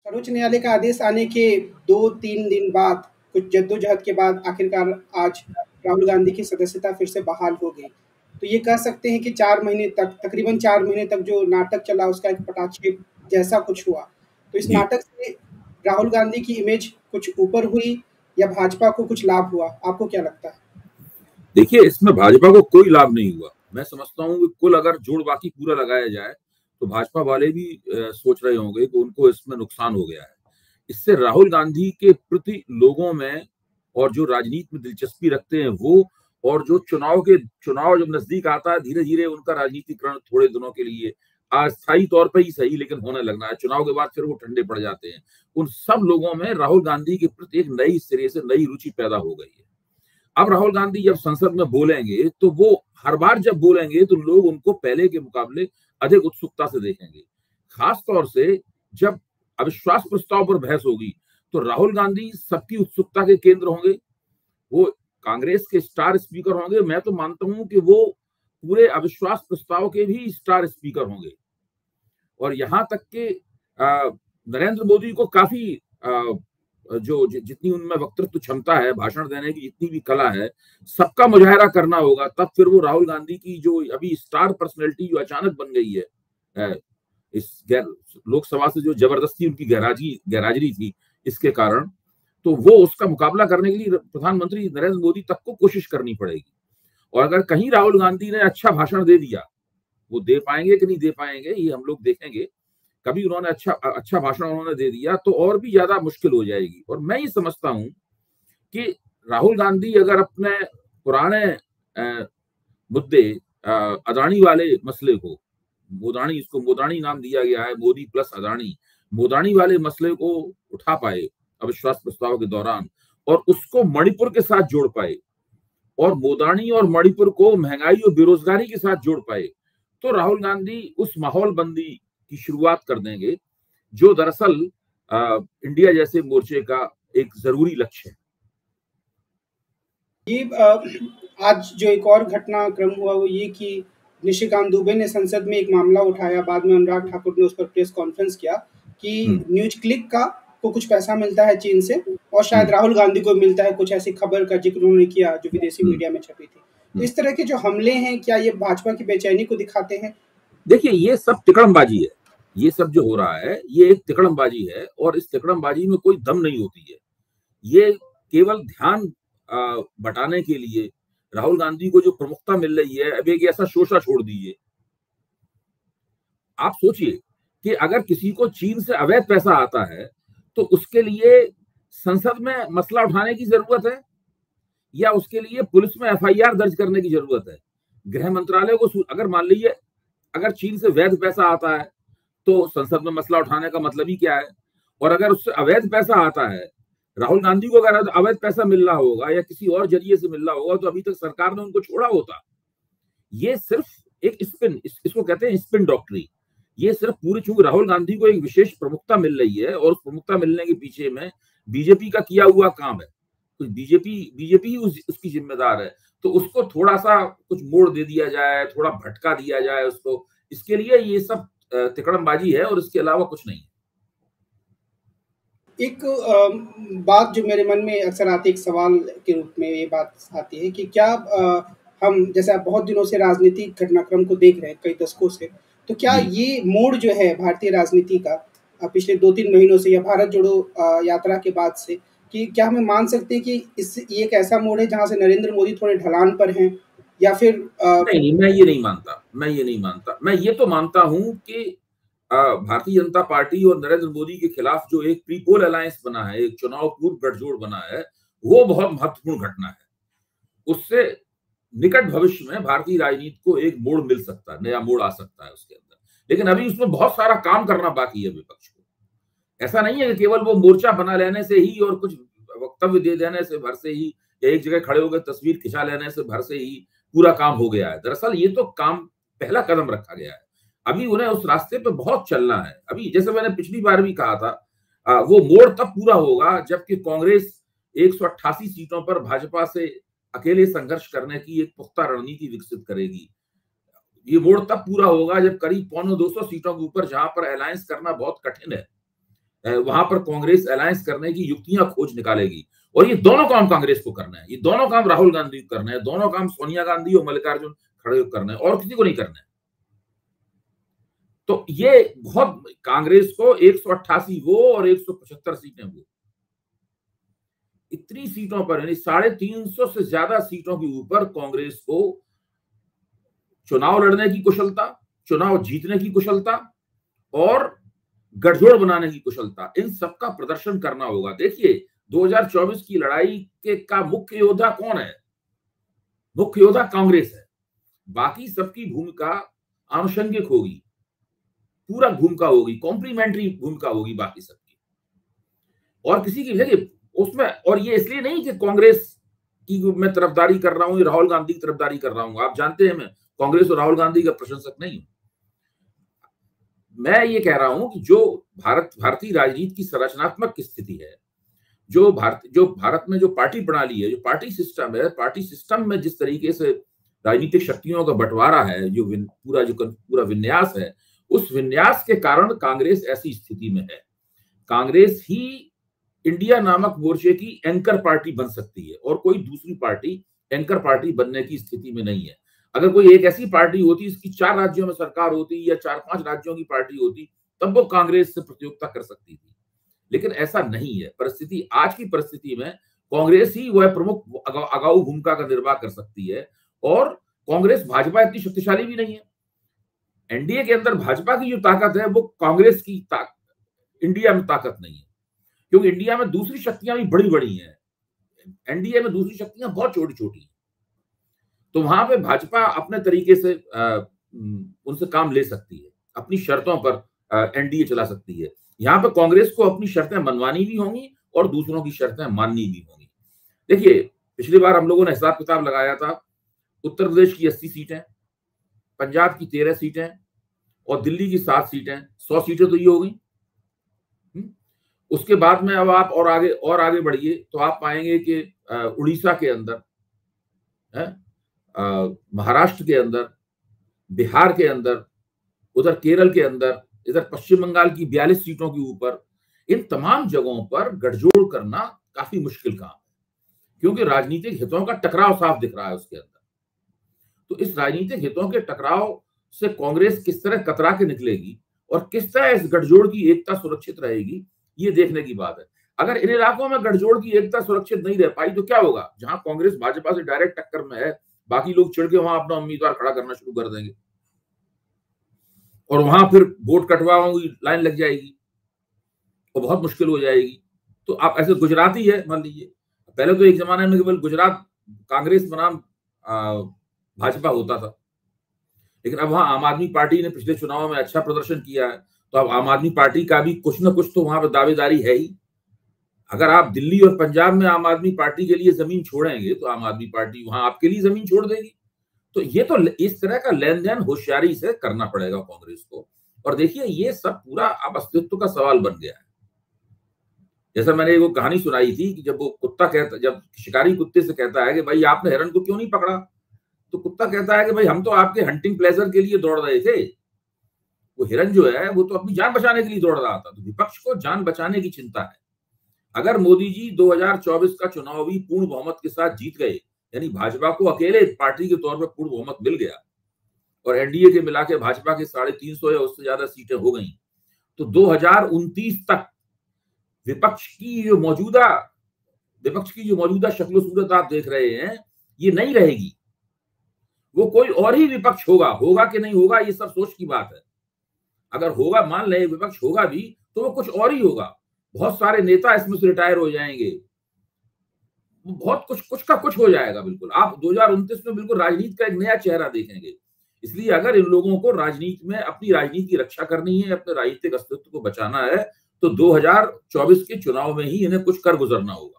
सर्वोच्च न्यायालय का आदेश आने के 2-3 दिन बाद, कुछ जद्दोजहद के बाद आखिरकार आज राहुल गांधी की सदस्यता फिर से बहाल हो गई। तो ये कह सकते हैं कि 4 महीने तक, तकरीबन 4 महीने तक जो नाटक चला उसका एक पटाक्षेप जैसा कुछ हुआ। तो इस जी, नाटक से राहुल गांधी की इमेज कुछ ऊपर हुई या भाजपा को कुछ लाभ हुआ? आपको क्या लगता है? देखिए इसमें भाजपा को कोई लाभ नहीं हुआ। मैं समझता हूँ कि कुल अगर जोड़ बाकी पूरा लगाया जाए तो भाजपा वाले भी सोच रहे होंगे कि उनको इसमें नुकसान हो गया है। इससे राहुल गांधी के प्रति लोगों में और जो राजनीति में दिलचस्पी रखते हैं वो, और जो चुनाव जब नजदीक आता है धीरे धीरे उनका राजनीतिकरण थोड़े दिनों के लिए अस्थायी तौर पर ही सही लेकिन होने लगना है। चुनाव के बाद फिर वो ठंडे पड़ जाते हैं। उन सब लोगों में राहुल गांधी के प्रति एक नई सिरे से नई रुचि पैदा हो गई है। अब राहुल गांधी जब संसद में बोलेंगे तो वो हर बार जब बोलेंगे तो लोग उनको पहले के मुकाबले अधिक उत्सुकता से देखेंगे। खास तौर से जब अविश्वास प्रस्ताव पर बहस होगी तो राहुल गांधी सबकी उत्सुकता के केंद्र होंगे। वो कांग्रेस के स्टार स्पीकर होंगे। मैं तो मानता हूं कि वो पूरे अविश्वास प्रस्ताव के भी स्टार स्पीकर होंगे। और यहाँ तक कि नरेंद्र मोदी को काफी जितनी उनमें वक्तृत्व क्षमता है, भाषण देने की जितनी भी कला है, सबका मुजाहरा करना होगा। तब फिर वो राहुल गांधी की जो अभी स्टार पर्सनैलिटी जो अचानक बन गई है, इस लोकसभा से जो जबरदस्ती उनकी गैरहाजिरी थी, इसके कारण तो वो उसका मुकाबला करने के लिए प्रधानमंत्री नरेंद्र मोदी तक को कोशिश करनी पड़ेगी। और अगर कहीं राहुल गांधी ने अच्छा भाषण दे दिया, वो दे पाएंगे कि नहीं दे पाएंगे ये हम लोग देखेंगे। कभी उन्होंने अच्छा भाषण उन्होंने दे दिया तो और भी ज्यादा मुश्किल हो जाएगी। और मैं ये समझता हूं कि राहुल गांधी अगर अपने पुराने मुद्दे, अदानी वाले मसले को, इसको मोदानी नाम दिया गया है, मोदी प्लस अदानी, मोदानी वाले मसले को उठा पाए अविश्वास प्रस्ताव के दौरान और उसको मणिपुर के साथ जोड़ पाए और मोदानी और मणिपुर को महंगाई और बेरोजगारी के साथ जोड़ पाए तो राहुल गांधी उस माहौल बंदी की शुरुआत कर देंगे जो दरअसल इंडिया जैसे मोर्चे का एक जरूरी लक्ष्य है। ये आज जो एक और घटनाक्रम हुआ वो ये कि निशिकांत दुबे ने संसद में एक मामला उठाया, बाद में अनुराग ठाकुर ने उस पर प्रेस कॉन्फ्रेंस किया कि न्यूज क्लिक का को कुछ पैसा मिलता है चीन से और शायद राहुल गांधी को मिलता है, कुछ ऐसी खबर का जिक्र उन्होंने किया जो विदेशी मीडिया में छपी थी। तो इस तरह के जो हमले हैं, क्या ये भाजपा की बेचैनी को दिखाते हैं? देखिए ये सब तिकड़मबाजी है। ये सब जो हो रहा है ये एक तिकड़मबाजी है और इस तिकड़मबाजी में कोई दम नहीं होती है। ये केवल ध्यान बटाने के लिए राहुल गांधी को जो प्रमुखता मिल रही है, अब एक ऐसा शोषा छोड़ दीजिए। आप सोचिए कि अगर किसी को चीन से अवैध पैसा आता है तो उसके लिए संसद में मसला उठाने की जरूरत है या उसके लिए पुलिस में एफआईआर दर्ज करने की जरूरत है? गृह मंत्रालय को अगर मान लीजिए अगर चीन से वैध पैसा आता है तो संसद में मसला उठाने का मतलब ही क्या है? और अगर उससे अवैध पैसा आता है, राहुल गांधी को अगर अवैध पैसा मिल रहा होगा या किसी और जरिए से मिल रहा होगा तो अभी तक सरकार ने उनको छोड़ा होता। ये सिर्फ एक स्पिन, इसको कहते हैं स्पिन डॉक्टरी। ये सिर्फ पूरी, चूंकि राहुल गांधी को एक विशेष प्रमुखता मिल रही है और उस प्रमुखता मिलने के पीछे में बीजेपी का किया हुआ काम है, तो बीजेपी उसकी जिम्मेदार है। तो उसको थोड़ा सा कुछ मोड़ दे दिया जाए, थोड़ा भटका दिया जाए उसको, इसके लिए ये सब तिकड़मबाजी है और इसके अलावा कुछ नहीं। एक बात जो मेरे मन में अक्सर आती है, एक सवाल के रूप में ये बात आती है कि क्या हम जैसे आप बहुत दिनों से राजनीतिक घटनाक्रम को देख रहे हैं, कई दशकों से, तो क्या ये मोड़ जो है भारतीय राजनीति का पिछले 2-3 महीनों से या भारत जोड़ो यात्रा के बाद से, कि क्या हमें मान सकते हैं कि ये एक ऐसा मोड़ है जहाँ से नरेंद्र मोदी थोड़े ढलान पर हैं या फिर नहीं, मैं ये नहीं मानता। मैं ये तो मानता हूं कि भारतीय जनता पार्टी और नरेंद्र मोदी के खिलाफ जो एक प्रीपोल अलायंस बना है, एक चुनाव पूर्व गठजोड़ बना है, वो बहुत महत्वपूर्ण घटना है। उससे निकट भविष्य में भारतीय राजनीति को एक मोड़ मिल सकता है, नया मोड़ आ सकता है उसके अंदर। लेकिन अभी उसमें बहुत सारा काम करना बाकी है विपक्ष को। ऐसा नहीं है कि केवल वो मोर्चा बना लेने से ही और कुछ वक्तव्य दे देने से भर से ही या एक जगह खड़े होकर तस्वीर खिंचा लेने से भर से ही पूरा काम हो गया है। दरअसल ये तो काम पहला कदम रखा गया है। अभी उन्हें उस रास्ते पे बहुत चलना है। अभी जैसे मैंने पिछली बार भी कहा था, वो मोड़ तब पूरा होगा जबकि कांग्रेस 188 सीटों पर भाजपा से अकेले संघर्ष करने की एक पुख्ता रणनीति विकसित करेगी। ये मोड़ तब पूरा होगा जब करीब 250 सीटों के ऊपर, जहां पर अलायंस करना बहुत कठिन है, वहां पर कांग्रेस अलायंस करने की युक्तियां खोज निकालेगी। और ये दोनों काम कांग्रेस को करना है, ये दोनों काम राहुल गांधी को करना है, दोनों काम सोनिया गांधी और मल्लिकार्जुन खड़गे को करना है, और किसी को नहीं करना है। तो ये बहुत, कांग्रेस को 188 वो और 175 सीटें वो, इतनी सीटों पर, यानी 350 से ज्यादा सीटों के ऊपर कांग्रेस को चुनाव लड़ने की कुशलता, चुनाव जीतने की कुशलता और गठजोड़ बनाने की कुशलता, इन सबका प्रदर्शन करना होगा। देखिए 2024 की लड़ाई के का मुख्य योद्धा कौन है? मुख्य योद्धा कांग्रेस है। बाकी सबकी भूमिका आनुषंगिक होगी, पूरक भूमिका होगी, कॉम्प्लीमेंट्री भूमिका होगी बाकी सबकी, और किसी की देखिए उसमें। और ये इसलिए नहीं कि कांग्रेस की मैं तरफदारी कर रहा हूं, राहुल गांधी की तरफदारी कर रहा हूं। आप जानते हैं मैं कांग्रेस और राहुल गांधी का प्रशंसक नहीं हूं। मैं ये कह रहा हूं कि जो भारतीय राजनीति की संरचनात्मक स्थिति है, जो भारत में जो पार्टी प्रणाली है, जो पार्टी सिस्टम है, पार्टी सिस्टम में जिस तरीके से राजनीतिक शक्तियों का बंटवारा है, जो पूरा विन्यास है, उस विन्यास के कारण कांग्रेस ऐसी स्थिति में है। कांग्रेस ही इंडिया नामक मोर्चे की एंकर पार्टी बन सकती है, और कोई दूसरी पार्टी एंकर पार्टी बनने की स्थिति में नहीं है। अगर कोई एक ऐसी पार्टी होती, इसकी 4 राज्यों में सरकार होती या 4-5 राज्यों की पार्टी होती, तब वो कांग्रेस से प्रतियोगिता कर सकती थी। लेकिन ऐसा नहीं है परिस्थिति। आज की परिस्थिति में कांग्रेस ही वह प्रमुख अगाऊ भूमिका का निर्वाह कर सकती है, और कांग्रेस भाजपा इतनी शक्तिशाली भी नहीं है। एनडीए के अंदर भाजपा की जो ताकत है वो कांग्रेस की इंडिया में ताकत नहीं है, क्योंकि इंडिया में दूसरी शक्तियां भी बड़ी बड़ी हैं, एनडीए में दूसरी शक्तियां बहुत छोटी छोटी हैं। तो वहां पे भाजपा अपने तरीके से उनसे काम ले सकती है, अपनी शर्तों पर एनडीए चला सकती है। यहाँ पे कांग्रेस को अपनी शर्तें मनवानी भी होंगी और दूसरों की शर्तें माननी भी होंगी। देखिए पिछली बार हम लोगों ने हिसाब किताब लगाया था, उत्तर प्रदेश की 80 सीटें, पंजाब की 13 सीटें और दिल्ली की 7 सीटें, 100 सीटें तो ये हो गई। उसके बाद में अब आप और आगे बढ़िए तो आप पाएंगे कि उड़ीसा के अंदर, महाराष्ट्र के अंदर, बिहार के अंदर, उधर केरल के अंदर, इधर पश्चिम बंगाल की 42 सीटों के ऊपर, इन तमाम जगहों पर गठजोड़ करना काफी मुश्किल काम है, क्योंकि राजनीतिक हितों का टकराव साफ दिख रहा है उसके अंदर। तो इस राजनीतिक हितों के टकराव से कांग्रेस किस तरह कतरा के निकलेगी और किस तरह इस गठजोड़ की एकता सुरक्षित रहेगी, ये देखने की बात है। अगर इन इलाकों में गठजोड़ की एकता सुरक्षित नहीं रह पाई तो क्या होगा? जहां कांग्रेस भाजपा से डायरेक्ट टक्कर में है, बाकी लोग चिढ़ के वहां अपना उम्मीदवार खड़ा करना शुरू कर देंगे, और वहां फिर वोट कटवाओं की लाइन लग जाएगी और बहुत मुश्किल हो जाएगी। तो आप ऐसे गुजराती है मान लीजिए, पहले तो एक जमाने में केवल गुजरात कांग्रेस बनाम भाजपा होता था, लेकिन अब वहां आम आदमी पार्टी ने पिछले चुनाव में अच्छा प्रदर्शन किया है, तो अब आम आदमी पार्टी का भी कुछ ना कुछ तो वहां पर दावेदारी है ही। अगर आप दिल्ली और पंजाब में आम आदमी पार्टी के लिए जमीन छोड़ेंगे तो आम आदमी पार्टी वहां आपके लिए जमीन छोड़ देगी। तो ये तो इस तरह का लेन देन होशियारी से करना पड़ेगा कांग्रेस को। और देखिए ये सब पूरा अब अस्तित्व का सवाल बन गया है। जैसा मैंने वो कहानी सुनाई थी कि जब शिकारी कुत्ते से कहता है कि भाई आपने हिरन को क्यों नहीं पकड़ा, तो कुत्ता कहता है कि भाई हम तो आपके हंटिंग प्लेजर के लिए दौड़ रहे थे, वो हिरन जो है वो तो अपनी जान बचाने के लिए दौड़ रहा था। तो विपक्ष को जान बचाने की चिंता है। अगर मोदी जी 2024 का चुनाव भी पूर्ण बहुमत के साथ जीत गए, यानी भाजपा को अकेले पार्टी के तौर पर पूर्ण बहुमत मिल गया और एनडीए के मिला के भाजपा के 350 या उससे ज्यादा सीटें हो गई, तो 2029 तक विपक्ष की जो मौजूदा शक्ल सूरत आप देख रहे हैं, ये नहीं रहेगी। वो कोई और ही विपक्ष होगा कि नहीं होगा ये सब सोच की बात है। अगर होगा, मान लें विपक्ष होगा भी, तो वो कुछ और ही होगा। बहुत सारे नेता इसमें से रिटायर हो जाएंगे, बहुत कुछ का कुछ हो जाएगा। बिल्कुल आप 2029 में बिल्कुल राजनीति का एक नया चेहरा देखेंगे। इसलिए अगर इन लोगों को राजनीति में अपनी राजनीति की रक्षा करनी है, अपने राजनीतिक अस्तित्व को बचाना है, तो 2024 के चुनाव में ही इन्हें कुछ कर गुजरना होगा।